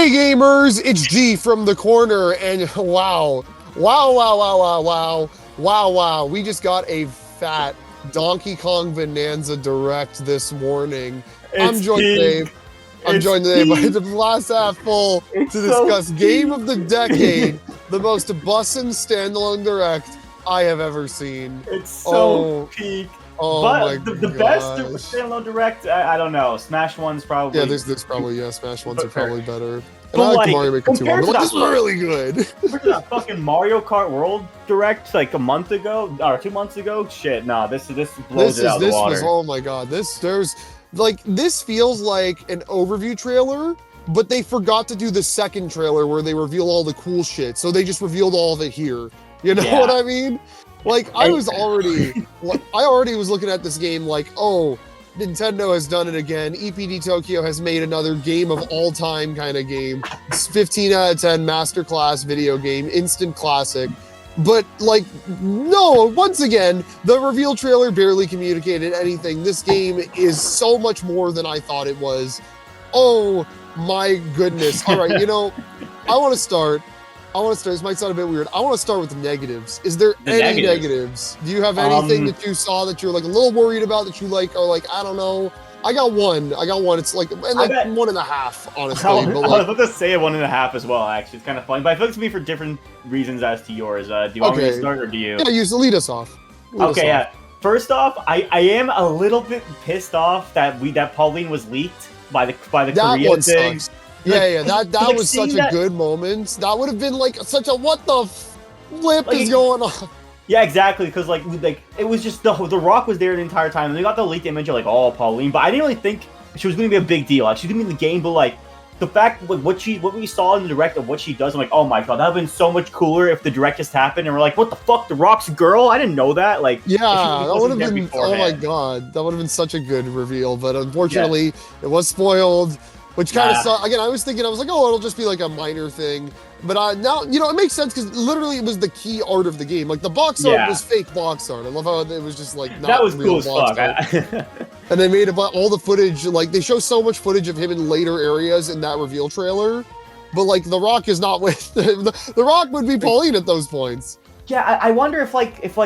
Hey gamers, it's G from the corner, and wow. We just got a fat Donkey Kong Bonanza Direct this morning. It's peak. I'm joined today by the glass half full to discuss Game of the Decade, the most Bussin standalone Direct I have ever seen. It's so peak. Oh but my the best standalone Direct, I don't know. Smash 1's probably. Yeah, there's probably, Smash 1's are probably better. And but I like the Mario Maker 2 one, but this was really good. Compared to that fucking Mario Kart World Direct like a month ago, or 2 months ago, shit, nah, this blows it out of the water. Oh my god, this feels like an overview trailer, but they forgot to do the second trailer where they reveal all the cool shit, so they just revealed all of it here. You know what I mean? Like, I already was looking at this game like, oh, Nintendo has done it again. EPD Tokyo has made another game of all time kind of game. It's 15 out of 10 masterclass video game, instant classic. But like, no, once again, the reveal trailer barely communicated anything. This game is so much more than I thought it was. Oh my goodness. All right, I want to start. This might sound a bit weird. I want to start with the negatives. Is there any negatives? Do you have anything that you saw that you're like a little worried about, that you like, or like, I don't know? I got one. It's like 1.5, honestly. I was about to say 1.5 as well, actually. It's kind of funny, but I feel like it's me for different reasons as to yours. Do you want me to start, or do you? Yeah, you lead us off. Yeah. First off, I am a little bit pissed off that Pauline was leaked by the Korea thing. Sucks. Yeah, that was such a good moment. That would have been like such a what the flip is going on? Yeah, exactly. Because like it was just the Rock was there the entire time, and they got the leaked image of like, oh, Pauline, but I didn't really think she was going to be a big deal. Like, she's going to be in the game, but like the fact like what we saw in the Direct of what she does, I'm like, oh my god, that would have been so much cooler if the Direct just happened and we're like, what the fuck, the Rock's a girl? I didn't know that. Like, yeah, that would have been. Oh my god, that would have been such a good reveal, but unfortunately, it was spoiled. Which kind of sucked. Again, I was like, oh, it'll just be like a minor thing. But now, it makes sense because literally it was the key art of the game. Like, the box art was fake box art. I love how it was just like not that was real cool as fuck. And they made about all the footage. Like, they show so much footage of him in later areas in that reveal trailer. But like, The Rock is not with the Rock would be Pauline at those points. Yeah, I wonder if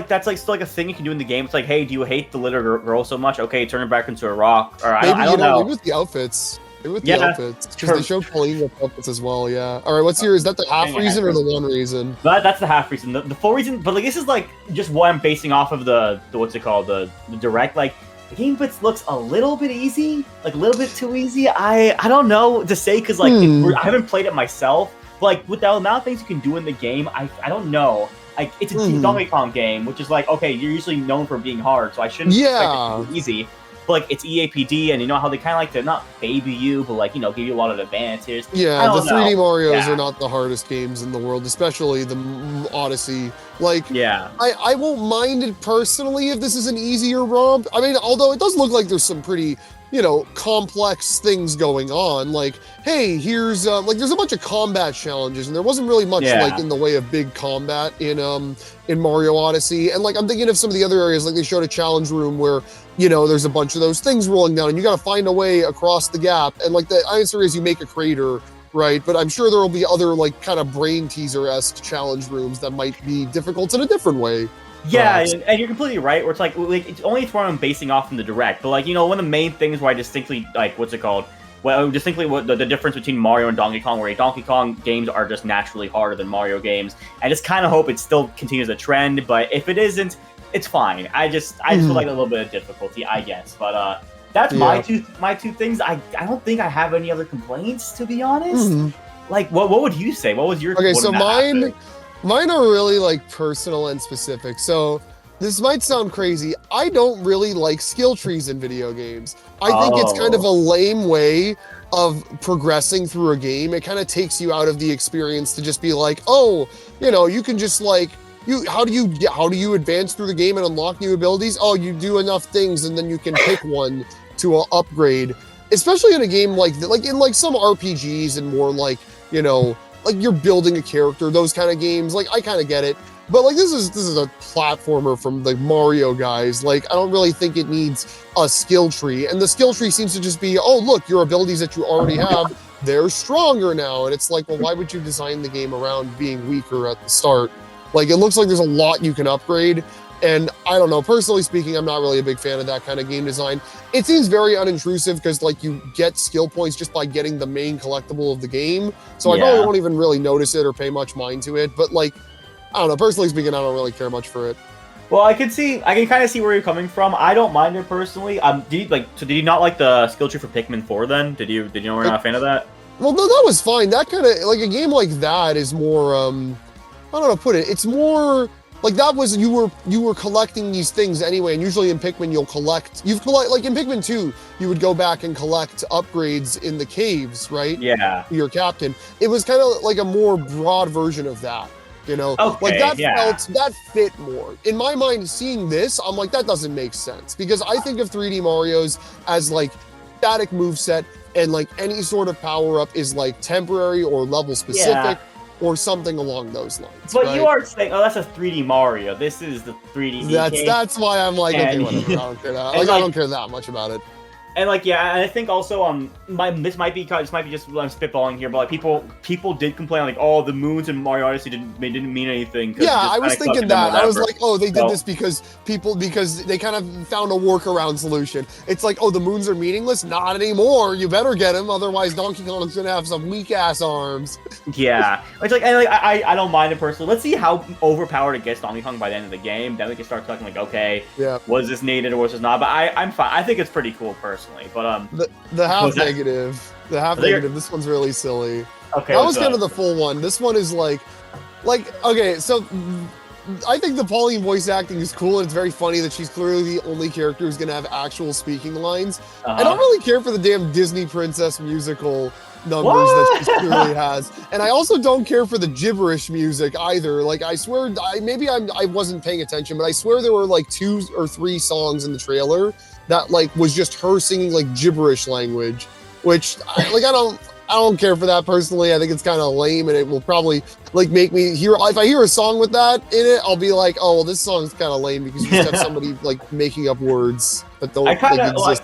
that's like still like a thing you can do in the game. It's like, hey, do you hate the little girl so much? Okay, turn her back into a Rock. Or maybe, I don't know. Maybe with the outfits. With the outfits, because they showed Pauline with outfits as well. Yeah. All right. Is that the half reason or the one reason? That's the half reason. The full reason, but like this is like just what I'm basing off of the what's it called, the Direct. Like the game looks a little bit easy, like a little bit too easy. I don't know to say because like I haven't played it myself. But like with the amount of things you can do in the game, I don't know. Like it's a Donkey Kong game, which is like, okay, you're usually known for being hard, so I shouldn't expect it to be easy. But like it's EAPD, and you know how they kind of like to not baby you, but like give you a lot of advantages. Yeah, the 3D Marios are not the hardest games in the world, especially the Odyssey. Like, I won't mind it personally if this is an easier romp. I mean, although it does look like there's some pretty complex things going on. Like, hey, here's like there's a bunch of combat challenges, and there wasn't really much like in the way of big combat in Mario Odyssey. And like I'm thinking of some of the other areas, like they showed a challenge room where there's a bunch of those things rolling down, and you got to find a way across the gap. And like the answer is you make a crater, right? But I'm sure there will be other like kind of brain teaser-esque challenge rooms that might be difficult in a different way. Yeah, and you're completely right. Where it's like it's only what I'm basing off from the Direct, but like one of the main things where I distinctly like what's it called? Well, distinctly what the difference between Mario and Donkey Kong, where Donkey Kong games are just naturally harder than Mario games. I just kind of hope it still continues a trend, but if it isn't, it's fine. I just feel like a little bit of difficulty, I guess. But that's my two things. I don't think I have any other complaints, to be honest. Like what would you say? What was your so mine are really like personal and specific. So this might sound crazy. I don't really like skill trees in video games. I think it's kind of a lame way of progressing through a game. It kind of takes you out of the experience to just be like, oh, you can just like, how do you advance through the game and unlock new abilities? Oh, you do enough things and then you can pick one to upgrade. Especially in a game like in like some RPGs and more like, like you're building a character, those kind of games. Like I kind of get it. But like this is a platformer from the Mario guys. Like I don't really think it needs a skill tree. And the skill tree seems to just be, oh look, your abilities that you already have, they're stronger now. And it's like, well, why would you design the game around being weaker at the start? Like, it looks like there's a lot you can upgrade. And I don't know, personally speaking, I'm not really a big fan of that kind of game design. It seems very unintrusive because like you get skill points just by getting the main collectible of the game. So I probably won't even really notice it or pay much mind to it. But like, I don't know, personally speaking, I don't really care much for it. Well, I can kind of see where you're coming from. I don't mind it personally. Did you not like the skill tree for Pikmin 4 then? Did you know we're not a fan of that? Well, no, that was fine. That kind of, like a game like that is more, I don't know how to put it. It's more, like that was, you were collecting these things anyway, and usually in Pikmin like in Pikmin 2, you would go back and collect upgrades in the caves, right? Yeah. Your captain. It was kind of like a more broad version of that, you know? Okay, like that fit more. In my mind, seeing this, I'm like, that doesn't make sense, because I think of 3D Marios as like static moveset, and like any sort of power-up is like temporary or level specific. Or something along those lines. But right? you are saying, oh, that's a 3D Mario. This is the 3D DK. That's why I'm like, okay, whatever. I don't care that. Like, I don't care that much about it. And like, yeah, I think also this might be just I'm spitballing here, but like people did complain like, oh, the moons in Mario Odyssey didn't mean anything. Yeah, I was thinking that. I was like, oh, they did this because they kind of found a workaround solution. It's like, oh, the moons are meaningless? Not anymore. You better get them, otherwise Donkey Kong's gonna have some weak ass arms. Yeah, it's like, I don't mind it personally. Let's see how overpowered it gets Donkey Kong by the end of the game. Then we can start talking like, okay, was this needed or was this not? But I'm fine. I think it's pretty cool personally. But the half negative, this one's really silly. Okay, that was kind of the full one. This one is like okay, so I think the Pauline voice acting is cool, and it's very funny that she's clearly the only character who's gonna have actual speaking lines. I don't really care for the damn Disney princess musical numbers that she clearly has, and I also don't care for the gibberish music either. Like, I swear, I wasn't paying attention, but I swear there were like 2 or 3 songs in the trailer that like was just her singing like gibberish language, which I don't care for that personally. I think it's kind of lame, and it will probably like make me hear, if I hear a song with that in it, I'll be like, oh, well, this song's kind of lame because you just have somebody like making up words that don't exist.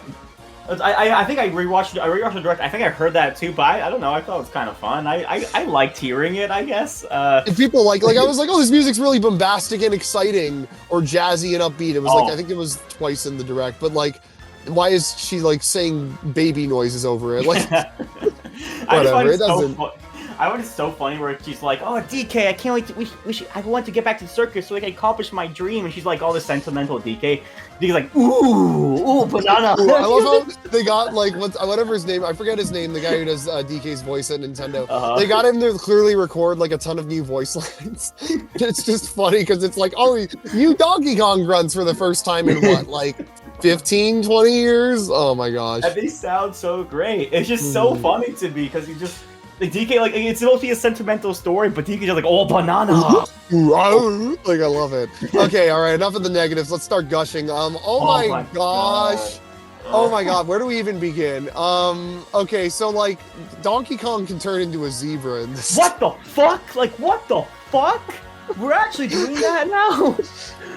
I think I rewatched the direct. I think I heard that too, but I don't know. I thought it was kind of fun. I liked hearing it, I guess. If people like I was like, oh, this music's really bombastic and exciting, or jazzy and upbeat. It was like, I think it was twice in the direct, but like, why is she like saying baby noises over it? Like, whatever. It doesn't. I find it so funny where she's like, "Oh, DK, I can't wait. I want to get back to the circus so I can accomplish my dream." And she's like, all this sentimental DK. DK's like, ooh, banana. Ooh, I love how they got like whatever his name. I forget his name. The guy who does DK's voice at Nintendo. They got him to clearly record like a ton of new voice lines. It's just funny because it's like, oh, you Donkey Kong grunts for the first time in what, like 15, 20 years? Oh my gosh. And they sound so great. It's just so funny to me because you just. Like DK, like it's supposed to be a sentimental story, but DK's just like, oh, banana. Like, I love it. Okay, all right, enough of the negatives. Let's start gushing. Oh my gosh. Oh my god, where do we even begin? Okay, so like Donkey Kong can turn into a zebra in this. What the fuck? Like, what the fuck? We're actually doing that now.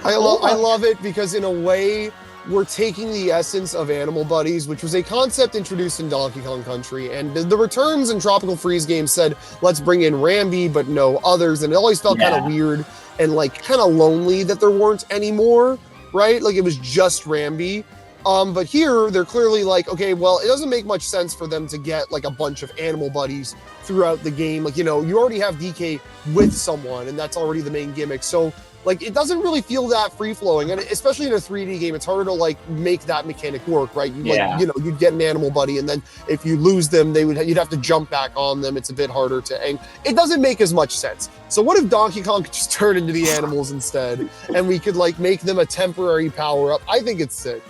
I love it because in a way, we're taking the essence of Animal Buddies, which was a concept introduced in Donkey Kong Country, and the Returns and Tropical Freeze games said, let's bring in Rambi, but no others, and it always felt kind of weird and like kind of lonely that there weren't any more, right? Like it was just Rambi. But here, they're clearly like, okay, well, it doesn't make much sense for them to get like a bunch of Animal Buddies throughout the game. Like, you know, you already have DK with someone, and that's already the main gimmick. So like, it doesn't really feel that free-flowing, and especially in a 3D game, it's harder to like make that mechanic work, right? Like, you know, you'd get an Animal Buddy, and then if you lose them, you'd have to jump back on them. It's a bit harder to aim. It doesn't make as much sense. So what if Donkey Kong could just turn into the animals instead, and we could like make them a temporary power-up? I think it's sick.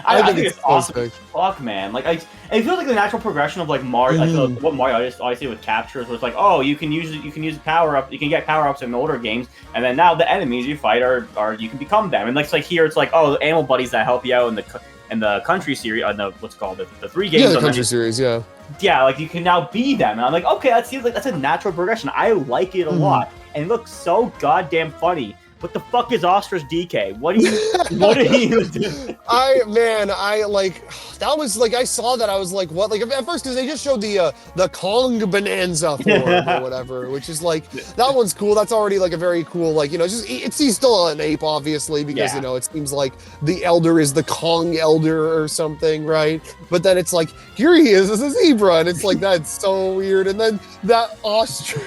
I think it's awesome. Fuck, man. Like, it feels like the natural progression of like Mario, like what Mario Odyssey with captures was like, oh, you can use power up, you can get power ups in older games, and then now the enemies you fight are you can become them, and like here it's like, oh, animal buddies that help you out in the country series, what's it called, the 3 games. Yeah, the country series, yeah. Yeah, like you can now be them, and I'm like, okay, that seems like that's a natural progression. I like it a lot, and it looks so goddamn funny. what the fuck is Ostrich DK? What are you doing? I like that was like I saw that I was like what like at first because they just showed the Kong Bonanza form or whatever, which is like that one's cool. That's already like a very cool like he's still an ape obviously because it seems like the elder is the Kong elder or something, right? But then it's like here he is as a zebra and it's like that's so weird. And then that ostrich.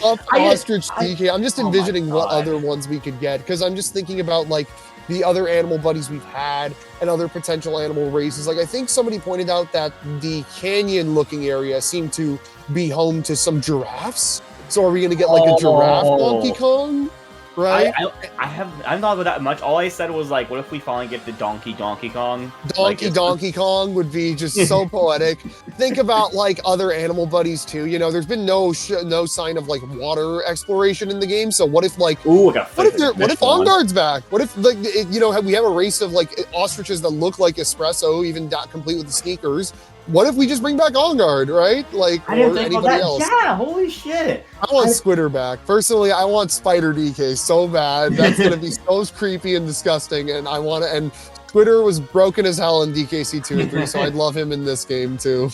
Ostrich DK. I'm just envisioning what other ones we could get because I'm just thinking about like the other animal buddies we've had and other potential animal races. Like I think somebody pointed out that the canyon looking area seemed to be home to some giraffes. So are we gonna get like a giraffe Donkey Kong? Right? I haven't thought about that much. All I said was like, what if we finally get the Donkey Kong? Donkey Kong would be just so poetic. Think about like other animal buddies too. There's been no sign of like water exploration in the game. So what if like what if On Guard's back? What if like we have a race of like ostriches that look like espresso, even complete with the sneakers? What if we just bring back On Guard, right? Like, I didn't or think anybody about that. else? Yeah, holy shit. I want Squidder back. Personally, I want Spider DK so bad. That's gonna be so creepy and disgusting. And I want to. And Squidder was broken as hell in DKC 2 and 3, so I'd love him in this game too.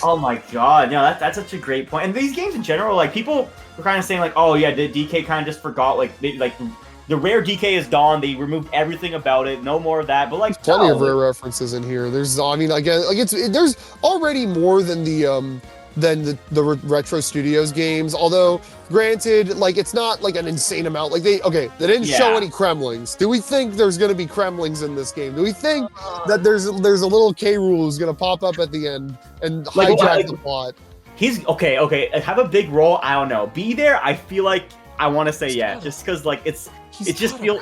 Oh my god, that's such a great point. And these games in general, like people were kind of saying like, oh yeah, the DK kind of just forgot the rare DK is gone. They removed everything about it. No more of that. But like, plenty of rare references in here. There's, I mean, again, like there's already more than the Retro Studios games. Although, granted, like it's not like an insane amount. Like they didn't show any Kremlings. Do we think there's gonna be Kremlings in this game? Do we think that there's a little K. Rool who's gonna pop up at the end and hijack the plot? He's okay. Have a big role. I don't know. Be there. I feel like I want to say just because like it just feels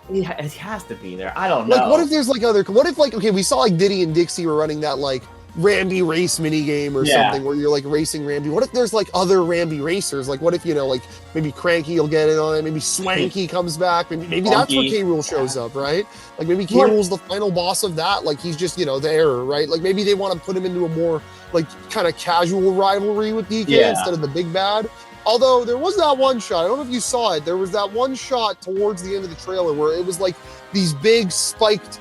it has to be there. I don't know. Like, what if there's like what if like we saw like Diddy and Dixie were running that like Rambi race mini game or something where you're like racing Rambi. What if there's like other Rambi racers? Like, what if like maybe Cranky will get in on it? Maybe Swanky comes back. Maybe that's where K. Rool shows up, right? Like maybe K. Rool's the final boss of that. Like he's just there, right? Like maybe they want to put him into a more like kind of casual rivalry with DK instead of the big bad. Although there was that one shot, I don't know if you saw it, there was that one shot towards the end of the trailer where it was like these big spiked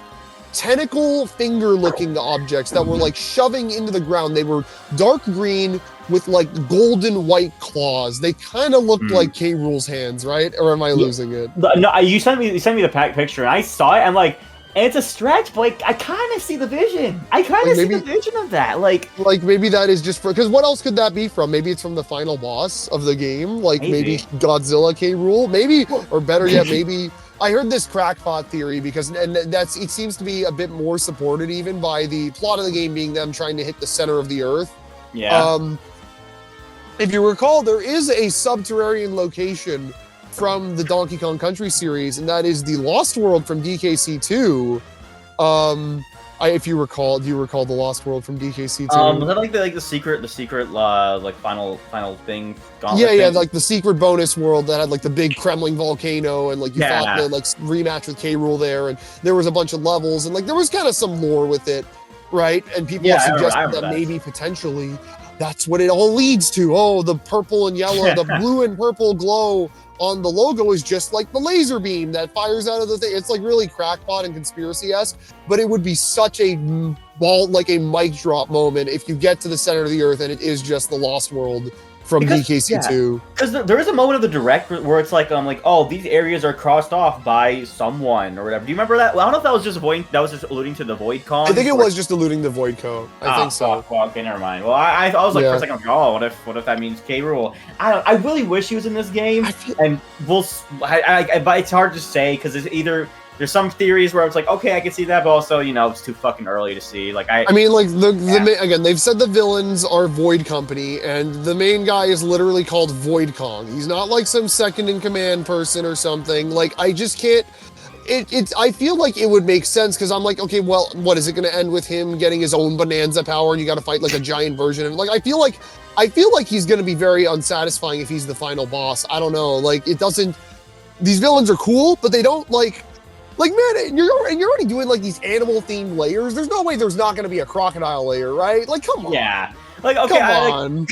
tentacle finger looking objects that were like shoving into the ground. They were dark green with like golden white claws. They kind of looked like K. Rool's hands, right? Or am I losing it? No, you sent me the picture and I saw it and like, and it's a stretch, but like, I kind of see the vision. I kind of see the vision of that. Like maybe that is just because what else could that be from? Maybe it's from the final boss of the game. Like maybe Godzilla K. Rool. Maybe, or better yet, maybe I heard this crackpot theory because it seems to be a bit more supported even by the plot of the game being them trying to hit the center of the earth. Yeah. If you recall, there is a subterranean location from the Donkey Kong Country series, and that is the Lost World from DKC 2. If you recall, do you recall the Lost World from DKC 2? Was that like the secret like final thing? Yeah, like the secret bonus world that had like the big Kremling volcano and like you fought the like rematch with K. Rool there, and there was a bunch of levels and like there was kind of some lore with it, right? And people have suggested that maybe potentially that's what it all leads to. Oh, the purple and yellow, the blue and purple glow on the logo is just like the laser beam that fires out of the thing. It's like really crackpot and conspiracy-esque, but it would be such a mic drop moment if you get to the center of the earth and it is just the Lost World from DKC 2. Because there is a moment of the direct where it's like, oh, these areas are crossed off by someone or whatever. Do you remember that? Well, I don't know if that was just alluding to the Void Con. I think it was just alluding to Void Con. I think so. Okay, never mind. Well, I was like, for a second, oh, what if that means K. Rool? I really wish he was in this game, but it's hard to say because it's either. There's some theories where it's like, okay, I can see that, but also, it's too fucking early to see. Like, I mean, like again, they've said the villains are Void Company, and the main guy is literally called Void Kong. He's not like some second in command person or something. Like, I just can't. I feel like it would make sense because I'm like, okay, well, what is it going to end with him getting his own Bonanza power, and you got to fight like a giant version of it? Like, I feel like he's going to be very unsatisfying if he's the final boss. I don't know. Like, it doesn't. These villains are cool, but they don't like. Like, man, you're already doing, like, these animal-themed layers. There's no way there's not going to be a crocodile layer, right? Like, come on. Yeah. Like, okay. Come on.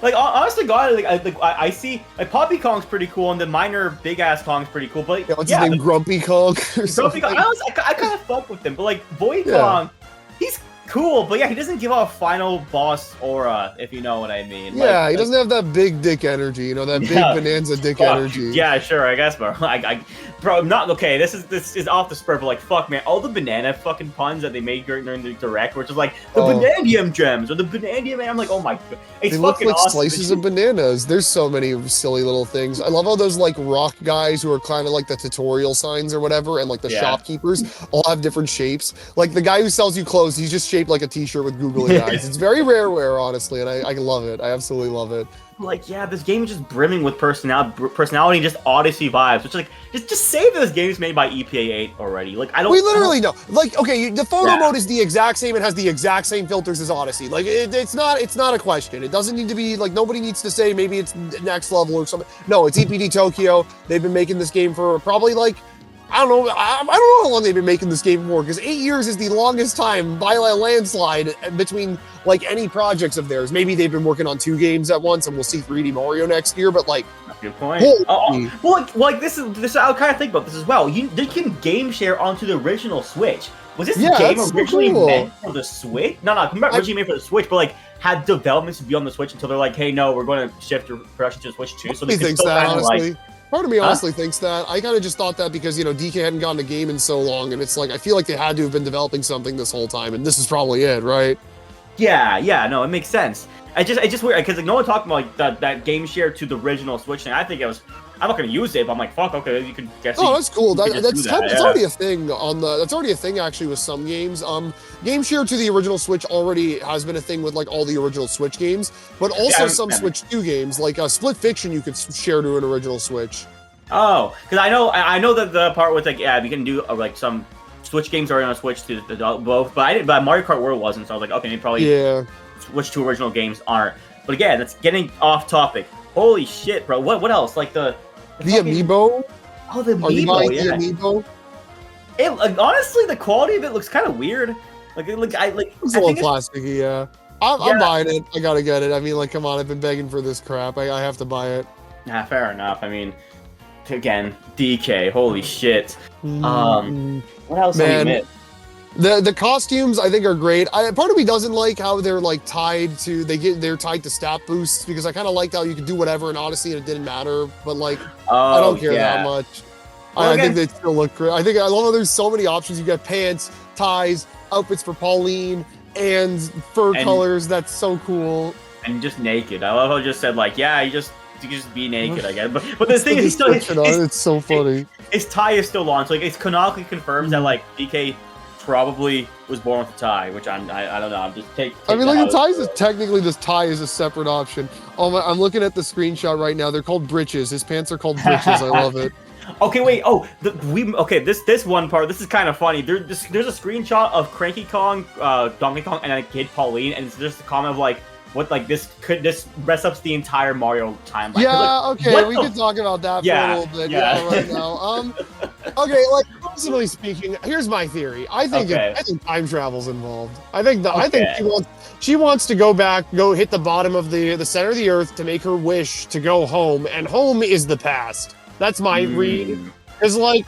like honestly, God, I see like Poppy Kong's pretty cool, and the minor big ass Kong's pretty cool. But Yeah, what's his name? Grumpy Kong or Grumpy something? Kong, I kind of fuck with him, but like Boy Yeah. Kong, he's cool, but yeah, he doesn't give off final boss aura, if you know what I mean. Yeah, he doesn't have that big dick energy, you know, that big bonanza dick energy. Yeah, sure, I guess, bro. Bro, I'm not okay. This is off the spur, but like, fuck, man, all the banana fucking puns that they made during the direct, which is like the bananium gems or the bananium, and I'm like, oh my god, it's they look fucking like awesome. slices of bananas. There's so many silly little things. I love all those like rock guys who are kind of like the tutorial signs or whatever, and like the shopkeepers all have different shapes. Like the guy who sells you clothes, he's just shaped like a t-shirt with googly eyes. It's very rare wear, honestly, and I love it. I absolutely love it. Like, yeah, this game is just brimming with personality, and just Odyssey vibes. Which, like, just say that this game is made by EPA 8 already. Like, I don't. We literally know. Like, okay, the photo mode is the exact same. It has the exact same filters as Odyssey. Like, it's not a question. It doesn't need to be like nobody needs to say maybe it's next level or something. No, it's EPD Tokyo. They've been making this game for probably like. I don't know. I don't know how long they've been making this game for, because 8 years is the longest time by a landslide between like any projects of theirs. Maybe they've been working on 2 games at once, and we'll see 3D Mario next year. But like, good point. Well, like this is I kind of think about this as well. They can game share onto the original Switch. Was this game originally meant for the Switch? No, not originally made for the Switch, but like had developments to be on the Switch until they're like, hey, no, we're going to shift your production to the Switch too. So they can still kind of like. Part of me honestly thinks that. I kind of just thought that because, you know, DK hadn't gotten a game in so long, and it's like, I feel like they had to have been developing something this whole time, and this is probably it, right? Yeah, no, it makes sense. It's just weird, because like, no one talked about like that game share to the original Switch thing. I think it was, I'm not going to use it, but I'm like, fuck, okay, you could guess. Oh, that's cool. That's already a thing that's already a thing actually with some games. Game share to the original Switch already has been a thing with like all the original Switch games, but also some Switch 2 games, like Split Fiction you could share to an original Switch. Oh, because I know that the part with like, yeah, we can do like some Switch games already on a Switch to both, but Mario Kart World wasn't, so I was like, okay, maybe probably Switch 2 original games aren't. But again, that's getting off topic. Holy shit, bro! What else? Like the amiibo? Oh, the amiibo. Are you buying the amiibo? Like, honestly, the quality of it looks kind of weird. Like it's a little plasticky. Yeah, I'm buying it. I gotta get it. I mean, like, come on, I've been begging for this crap. I have to buy it. Yeah, fair enough. I mean, again, DK. Holy shit. What else? Man, the costumes I think are great. Part of me doesn't like how they're like tied to they're tied to stat boosts, because I kind of liked how you could do whatever in Odyssey and it didn't matter. But like, I don't care that much. Well, I think they still look great. I love how there's so many options. You got pants, ties, outfits for Pauline, and fur colors. That's so cool. And just naked. I love how it just said like, yeah, you can just be naked, I guess. But the thing is, it's so funny. His tie is still on, so like, it's canonically confirmed that like DK probably was born with a tie, which I don't know. I'm just I mean, like, the ties is technically, this tie is a separate option. Oh, I'm looking at the screenshot right now. They're called breeches. His pants are called breeches. I love it. Okay, wait. Oh, this one part. This is kind of funny. There's a screenshot of Cranky Kong, Donkey Kong, and a kid Pauline, and it's just a comment of like, what, like, this mess up the entire Mario timeline. Yeah, like, okay, we can talk about that for a little bit. Yeah, right now. Okay, like, personally speaking, here's my theory. I think time travel's involved. I think she wants to go hit the bottom of the center of the earth to make her wish to go home, and home is the past. That's my read. Because, like,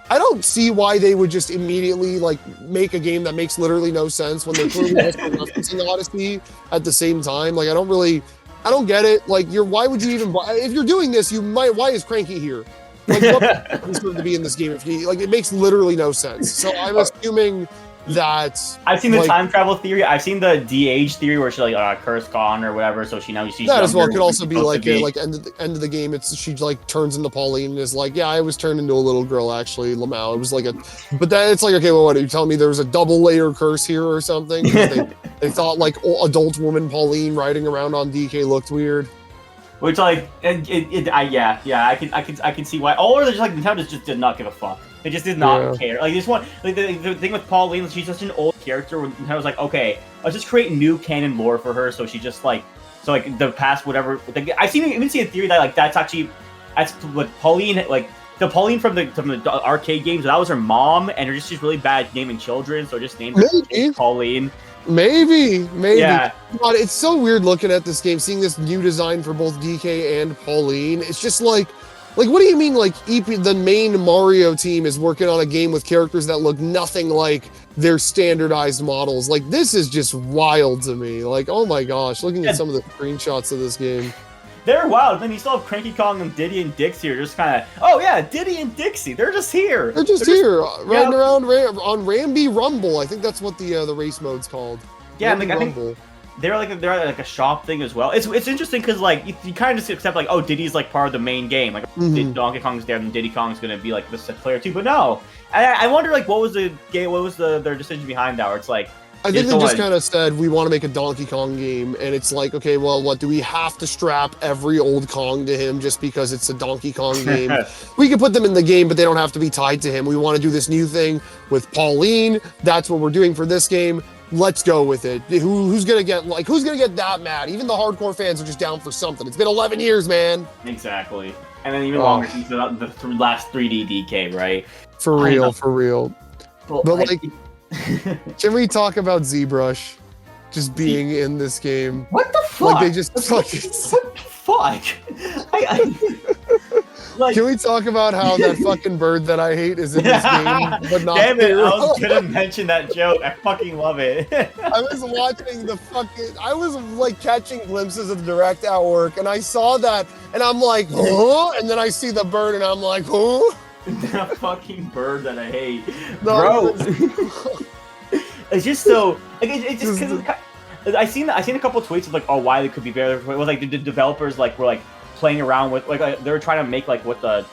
I don't see why they would just immediately like make a game that makes literally no sense when they're clearly also referencing Odyssey at the same time. Like, I don't get it. Like, why would you even buy, if you're doing this, why is Cranky here? Like, what is going to be in this game? It makes literally no sense. So I'm assuming that I've seen the time travel theory. I've seen the de-age theory where she like cursed Khan or whatever, so she that as well could also be like end of the game. She like turns into Pauline and is like, yeah, I was turned into a little girl actually, Lamau. It was like but then it's like, okay, well, what are you telling me? There was a double layer curse here or something? They thought like adult woman Pauline riding around on DK looked weird. Which like I can see why. Or they're just like, Nintendo just did not give a fuck. They just did not care. Like, this one, like the thing with Pauline, she's such an old character. When I was like, okay, I'll just create new canon lore for her. So she just like, the past whatever. Like, I've even seen a theory that like that's what Pauline, like the Pauline from the arcade games. That was her mom, and she's really bad naming children, so just named her Pauline. Maybe. Yeah. God, it's so weird looking at this game, seeing this new design for both DK and Pauline. It's just like what do you mean? Like the main Mario team is working on a game with characters that look nothing like their standardized models. Like this is just wild to me. Like, oh my gosh, looking at some of the screenshots of this game. They're wild. Then you still have Cranky Kong and Diddy and Dixie are just kind of, oh yeah, Diddy and Dixie. They're just here. They're just here, riding around on Ramby Rumble. I think that's what the race mode's called. Yeah, Ramby I Rumble. think they're like a shop thing as well. It's interesting because like you kind of just accept like, oh, Diddy's like part of the main game. Like Donkey Kong's there, and Diddy Kong's gonna be like this player too. But no, I wonder like what was their decision behind that? Where it's like. I think they just kind of said, we want to make a Donkey Kong game, and it's like, okay, well, what, do we have to strap every old Kong to him just because it's a Donkey Kong game? We can put them in the game, but they don't have to be tied to him. We want to do this new thing with Pauline. That's what we're doing for this game. Let's go with it. Who's gonna get that mad? Even the hardcore fans are just down for something. It's been 11 years, man. Exactly. And then even longer since the last 3D DK, right? For real. But like... Can we talk about ZBrush just being in this game? What the fuck? Like they just fucking... What the fuck? Like, can we talk about how that fucking bird that I hate is in this game, but not Damn it, here? I was gonna mention that joke. I fucking love it. I was watching I was like catching glimpses of the direct at work, and I saw that, and I'm like, huh? And then I see the bird, and I'm like, huh? The fucking bird that I hate, no, bro. It's just so like it's just because I seen a couple of tweets of like, oh, why they could be better. It was like the developers like were like playing around with like they were trying to make like what the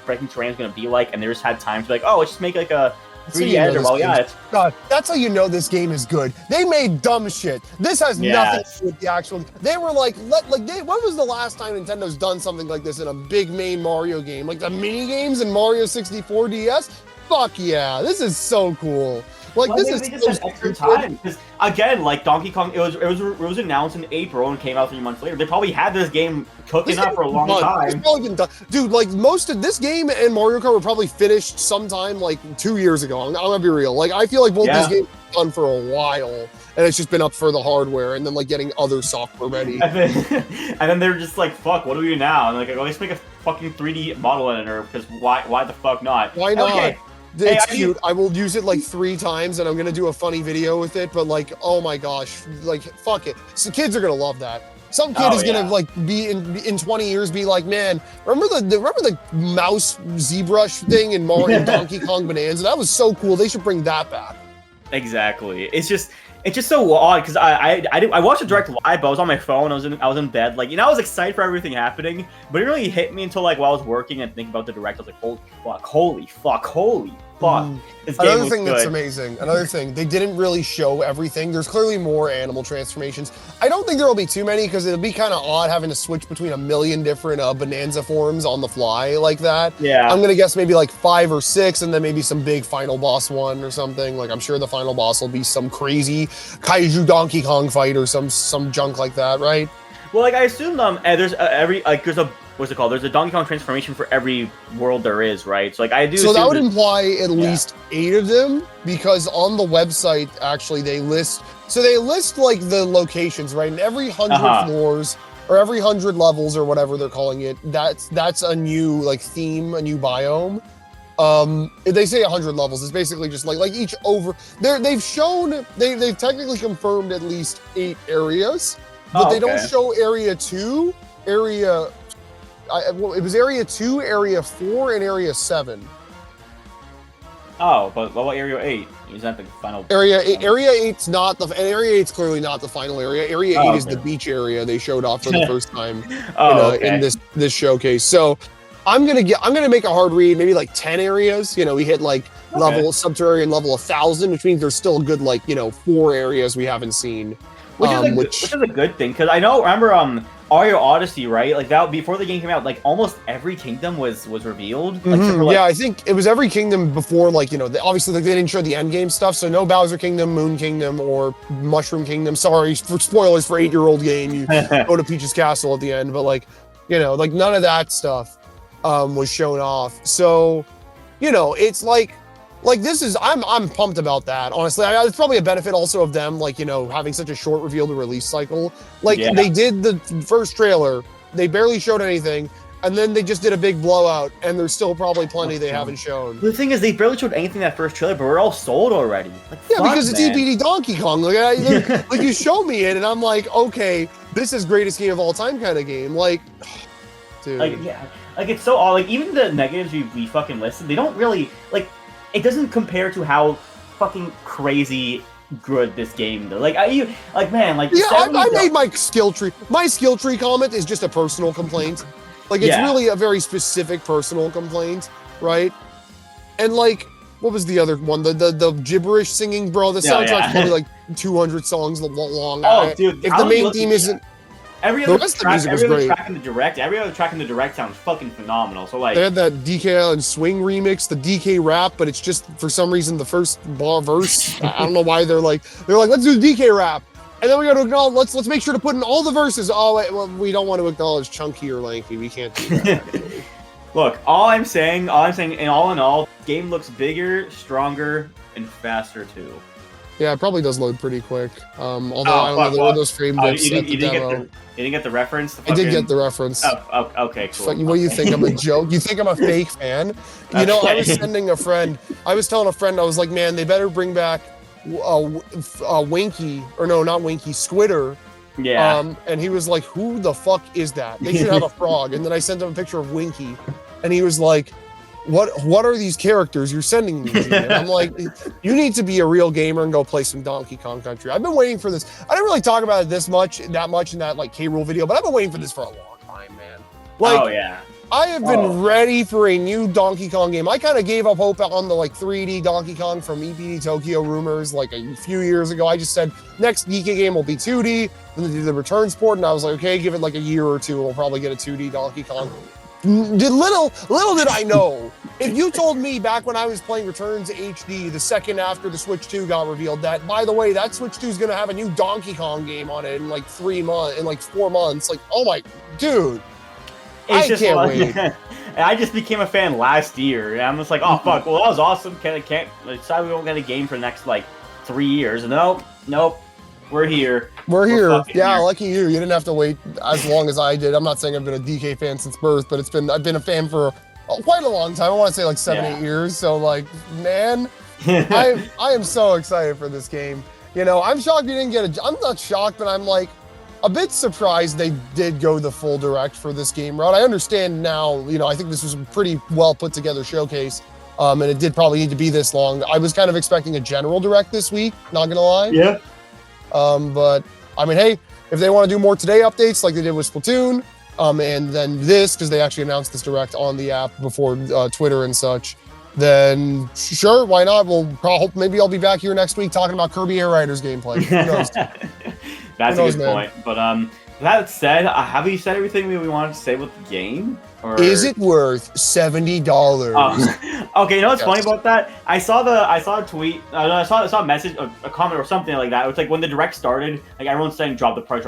breaking terrain is gonna be like, and they just had time to be like, oh, let's just make like a 3D editor. Well, yeah, it's God, that's how you know this game is good. They made dumb shit. This has nothing to do with the actual. They were like, when was the last time Nintendo's done something like this in a big main Mario game? Like the mini games in Mario 64 DS? Fuck yeah, this is so cool. Like well, this is they just had extra time because again, like Donkey Kong, it was announced in April and came out 3 months later. They probably had this game cooking up for a long time. It's probably been done. Dude, like most of this game and Mario Kart were probably finished sometime like 2 years ago. I'm gonna be real. Like I feel like both these games were done for a while, and it's just been up for the hardware and then like getting other software ready. And then they're just like, fuck, what do we do now? And like, oh, let's make a fucking 3D model editor because why the fuck not? Why not? Okay. It's cute. I will use it like 3 times, and I'm gonna do a funny video with it. But like, oh my gosh, like fuck it. So kids are gonna love that. Some kid is gonna like be in 20 years be like, man, remember the mouse ZBrush thing in Mario Donkey Kong Bonanza? That was so cool. They should bring that back. Exactly. It's just so odd because I watched the direct live, but I was on my phone. I was in bed, like I was excited for everything happening, but it really hit me until like while I was working and thinking about the direct. I was like, holy fuck. This game Another thing good. that's amazing. Another thing, they didn't really show everything. There's clearly more animal transformations. I don't think there will be too many because it'll be kind of odd having to switch between a million different Bonanza forms on the fly like that. Yeah. I'm gonna guess maybe like 5 or 6, and then maybe some big final boss one or something. Like I'm sure the final boss will be some crazy Kaiju Donkey Kong fight or some junk like that, right? Well, like I assume there's what's it called? There's a Donkey Kong transformation for every world there is, right? So like I do. So that would imply at least 8 of them, because on the website actually they list like the locations, right? And every 100 floors or every 100 levels or whatever they're calling it, that's a new like theme, a new biome. They say 100 levels. It's basically just like each over there. They've technically confirmed at least 8 areas, but they don't show area 2, it was area 2, area 4, and area 7. Oh, but what area 8? Is that the final? Area 8's not the. Area 8's clearly not the final area. Area 8 is the beach area they showed off for the first time in this showcase. So I'm gonna make a hard read, maybe like 10 areas. We hit like level Subterranean level 1,000, which means there's still a good 4 areas we haven't seen. Which is a good thing, because remember Mario Odyssey, right? Like that before the game came out, like almost every kingdom was revealed. Yeah, I think it was every kingdom before, obviously they didn't show the end game stuff, so no Bowser Kingdom, Moon Kingdom, or Mushroom Kingdom. Sorry for spoilers for 8-year-old game. You go to Peach's Castle at the end, but none of that stuff was shown off. So, it's like like this is I'm pumped about that. Honestly, it's probably a benefit also of them, like, you know, having such a short reveal to release cycle. Like they did the first trailer, they barely showed anything, and then they just did a big blowout, and there's still probably plenty they haven't shown. The thing is, they barely showed anything that first trailer, but we're all sold already. Like, yeah, because it's EBD Donkey Kong. Like you show me it, and I'm like, okay, this is greatest game of all time kind of game. Like, dude. Like, yeah, like it's so odd. Like, even the negatives we fucking listed, they don't really like. It doesn't compare to how fucking crazy good this game though. Like man, like yeah, I made my skill tree. My skill tree comment is just a personal complaint. Like it's really a very specific personal complaint, right? And like, what was the other one? The gibberish singing, bro. The soundtrack's probably like 200 songs long. Oh, dude, if the main theme isn't. Every other track in the direct sounds fucking phenomenal. So like they had that DK Island Swing remix, the DK rap, but it's just for some reason the first verse. I don't know why they're like let's do the DK rap, and then we got to acknowledge let's make sure to put in all the verses. Oh wait, well we don't want to acknowledge Chunky or Lanky. We can't do that. Look, all I'm saying, and all in all, game looks bigger, stronger, and faster too. Yeah, it probably does load pretty quick. Although I don't know, there were those frame dips at the demo. You didn't get the reference? I did get the reference. Oh, okay, cool. What do you think? I'm a joke? You think I'm a fake fan? You know, I was sending a friend. I was telling a friend, I was like, man, they better bring back Winky, or no, not Winky, Squitter. Yeah. And he was like, who the fuck is that? They should have a frog. And then I sent him a picture of Winky, and he was like, what are these characters you're sending me? And I'm like, you need to be a real gamer and go play some Donkey Kong Country. I've been waiting for this. I didn't really talk about it that much in that like K-Rool video, but I've been waiting for this for a long time, man. Like, oh yeah. I have been ready for a new Donkey Kong game. I kind of gave up hope on the like 3D Donkey Kong from EPD Tokyo rumors like a few years ago. I just said next DK game will be 2D. Then they did the return sport, and I was like, okay, give it like a year or two, we'll probably get a 2D Donkey Kong. Little did I know, if you told me back when I was playing Returns HD the second after the Switch 2 got revealed that, by the way, that Switch 2 is going to have a new Donkey Kong game on it in like 4 months, like, oh my, dude, I can't wait. I just became a fan last year, and I'm just like, oh fuck, well that was awesome, can't decide we won't get a game for the next like 3 years, and nope. We're here. Yeah, here. lucky you. You didn't have to wait as long as I did. I'm not saying I've been a DK fan since birth, but I've been a fan for quite a long time. I want to say like 7-8 years. So like, man, I am so excited for this game. You know, I'm shocked you didn't get it. I'm not shocked, but I'm like a bit surprised they did go the full direct for this game route. I understand now, you know, I think this was a pretty well put together showcase. And it did probably need to be this long. I was kind of expecting a general direct this week, not gonna lie. Yeah. But I mean, hey, if they want to do more today updates like they did with Splatoon, and then this, because they actually announced this direct on the app before Twitter and such, then sure, why not? Maybe I'll be back here next week talking about Kirby Air Riders gameplay. Who knows? That's a good point. But that said, have we said everything we wanted to say with the game? Or is it worth $70? Okay, you know what's funny about that? I saw a tweet. I saw a message, a comment or something like that. It was like when the direct started, like everyone's saying drop the price,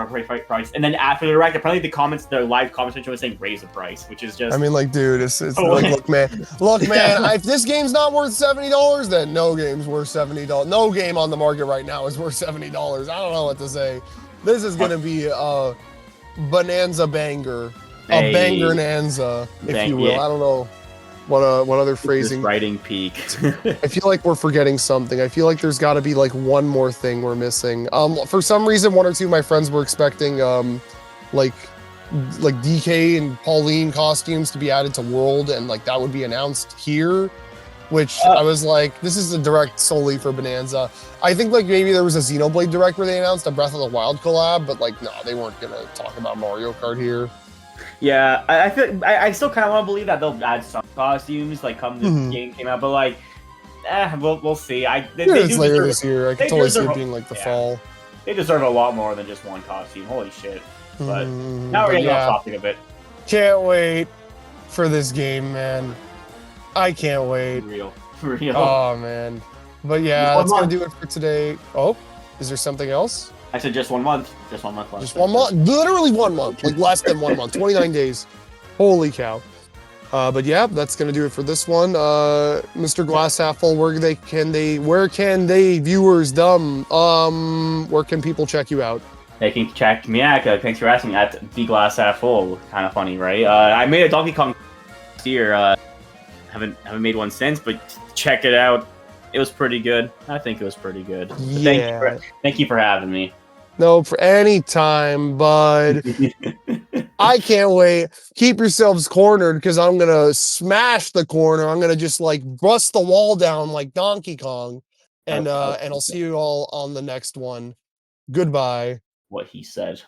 and then after the direct, apparently the live conversation was saying raise the price, which is just. I mean, like, dude, it's like, look, man, if this game's not worth $70, then no game's worth $70. No game on the market right now is worth $70. I don't know what to say. This is gonna be a bonanza banger. A banger-nanza, if you will. Yeah. I don't know what other phrasing. Writing peak. I feel like we're forgetting something. I feel like there's got to be like one more thing we're missing. For some reason, one or two of my friends were expecting like DK and Pauline costumes to be added to World, and like that would be announced here. Which I was like, this is a direct solely for Bonanza. I think like maybe there was a Xenoblade direct where they announced a Breath of the Wild collab, but like no, they weren't gonna talk about Mario Kart here. Yeah, I feel I still kind of want to believe that they'll add some costumes like come this game came out, but like, we'll see. It's later this year. I can totally see it being like the fall. They deserve a lot more than just one costume. Holy shit! But now we're getting off topic a bit. Can't wait for this game, man. I can't wait. For real. Oh man. But yeah, that's gonna do it for today. Oh, is there something else? I said just 1 month. Just 1 month left. Just 1 month? Literally 1 month. Like less than 1 month. 29 days. Holy cow. But yeah, that's gonna do it for this one. Mr. Glass Half Full, where can they viewers where can people check you out? They can check me out. Thanks for asking. At the glass half full. Kind of funny, right? I made a Donkey Kong last year. Haven't made one since, but check it out. It was pretty good. I think it was pretty good. But Yeah. thank you for having me. No, for any time, bud. I can't wait. Keep yourselves cornered because I'm gonna smash the corner. I'm gonna just like bust the wall down like Donkey Kong. And Okay, I'll see you all on the next one. Goodbye. what he said.